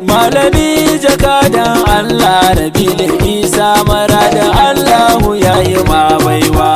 malami jakadan Allah Rabi'u Isa Marada Allahu yayi ma baiwa.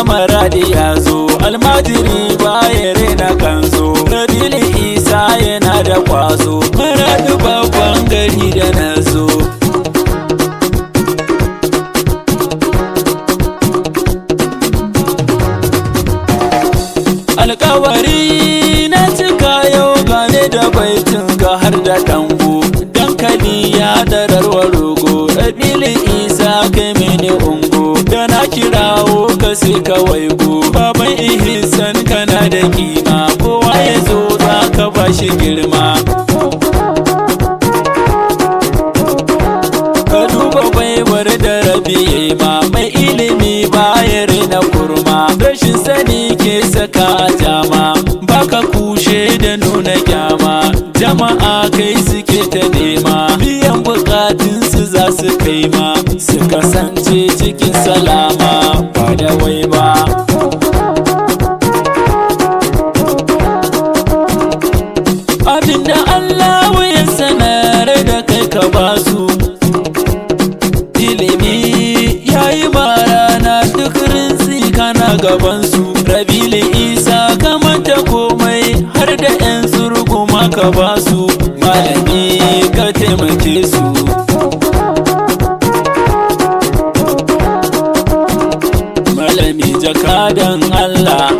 Maradi ya zo almajiri baya rena kanzo. Rabi'u Isa yana da kwazo, Maradi babban gari da nazo. Alkawari na cika yau gane da baitin ga har da tango. Dankali ya dararwa rogo, Rabi'u Isa kai mini ungo. Da na kirawo ka sai ka waigo, baban Ihsan kana da kima, kowa ya zo za ka bashi girma. Ka duba baiwar da Rabi ma, mai ilimi baya rena kurma. Rashin sani ke saka jama, baka kushe da nuna kyama. Jama'a kai suke ta nema, biyan bukatunsu za su kai ma. Su kasance cikin salama ba da wai ba. Abinda Allah ya sanar da kai ka basu, ilimi yayi marana duk rinsi kana gabansu. Rabi'u Isa ka manta komai har da 'yan surguma ka basu, malami ka taimake su. Malami jakadan Allah,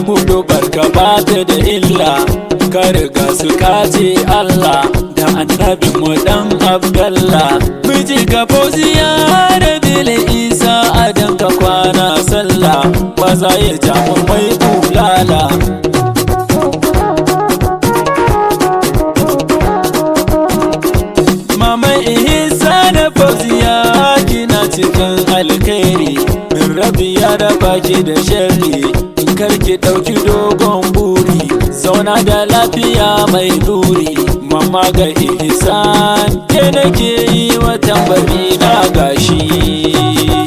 hudu barka bata da illa. Ka riga su kace Allah da annabin mu dan Abdallah. Miji ka fauziya Rabi'u Isa adan ka kwana sallah, ba za ya ja mu mai bulala. Mama Ihsan fauziya kina cikin alkhairi, Rabi ya raba ki da sharri, karki ɗauki dogon buri. Zauna da lafiya mai nuri, mama ga Ihsan ke nake yi wa tambari na gashi.